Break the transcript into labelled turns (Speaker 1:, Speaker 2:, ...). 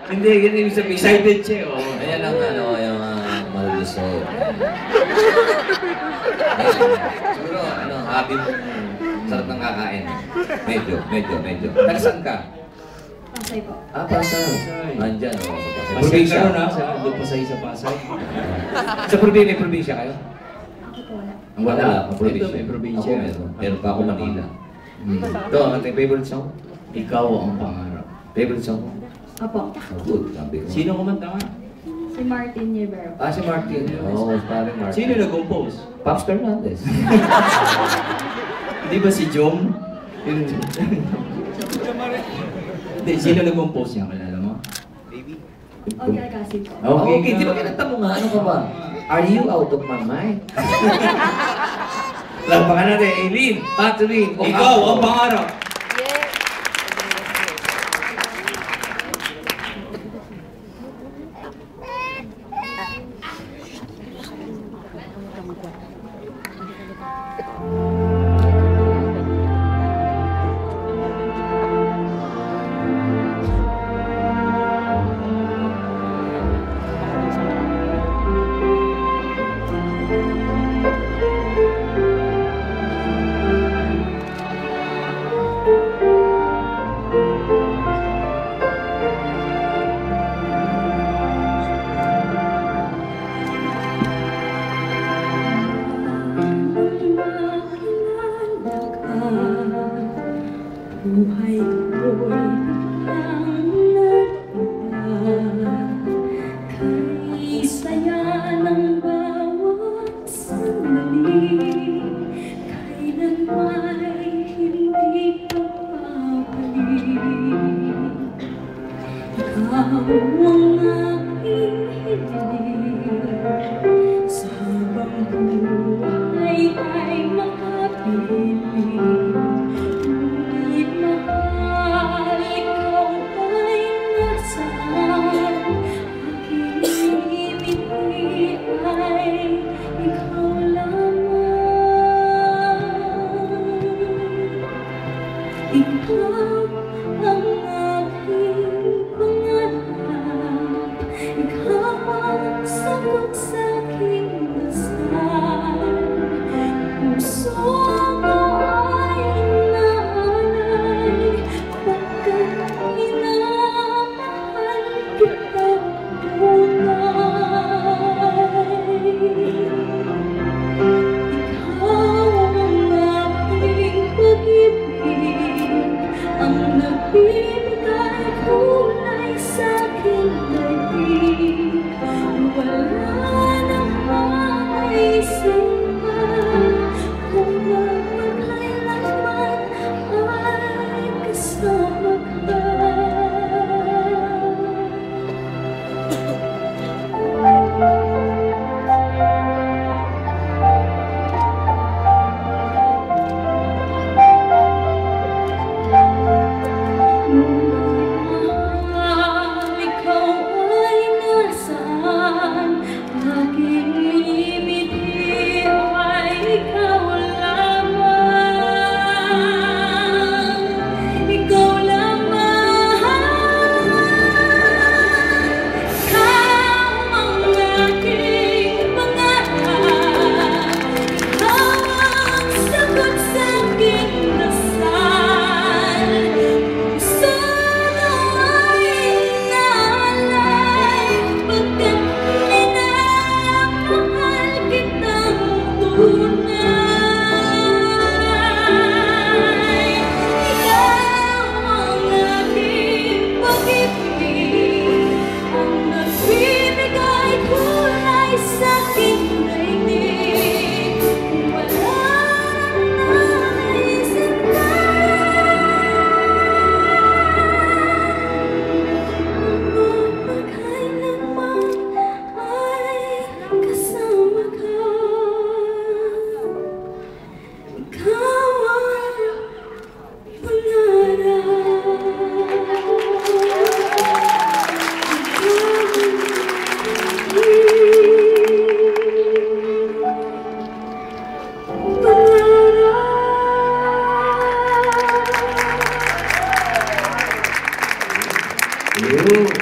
Speaker 1: Hindi, ganun yung sabihin. Excited siya, oh.
Speaker 2: Ayan ang yung malulusog. Siguro, habi mo sarap ng kakain. Medyo. Tagasaan ka?
Speaker 3: Pasay po.
Speaker 2: Pasay. Nandyan, o.
Speaker 1: Pasay ka ron, ha? Doon Pasay sa Pasay. Sa probinsya kayo?
Speaker 3: Ako po wala.
Speaker 2: Wala, ang probinsya.
Speaker 1: Ito, may probinsya.
Speaker 2: Ako meron pa ako Manila. Ito, ang ating favorite song?
Speaker 1: Ikaw ang pangarap.
Speaker 2: Favorite song mo?
Speaker 3: Opo.
Speaker 2: Good, sabi ko.
Speaker 1: Sino kumanta nga?
Speaker 3: Si Martin Rivero.
Speaker 2: Si Martin. Oo, parang Martin.
Speaker 1: Sino nag-compose?
Speaker 2: Pops Fernandez.
Speaker 1: Di ba si Jom? Hindi, sino nag-compose niya? Kalala mo?
Speaker 2: Baby.
Speaker 3: Okay, kasi po.
Speaker 2: Okay, di ba kinanta mo nga? Ano ka ba? Are you out of my mind?
Speaker 1: Lampakan natin, Eileen, Catherine, ikaw ang pangarap.
Speaker 3: Buhay ko'y kay saya ng bawat sandali, kailan may hindi papabalik. Ikaw ang aking hiling, sa habang buhay ay makapiling. Ikaw ang aking pangarap, ikaw ang sagot sa aking dasal. Puso ko ay inaalay, pagkat minamahal kita tunay. Ikaw ang aking pag-ibig, ang nagbibigay kulay sa aking daigdig. Wala nang maisipan kung magkailanman ay kasama ka. Ikaw
Speaker 2: Yun.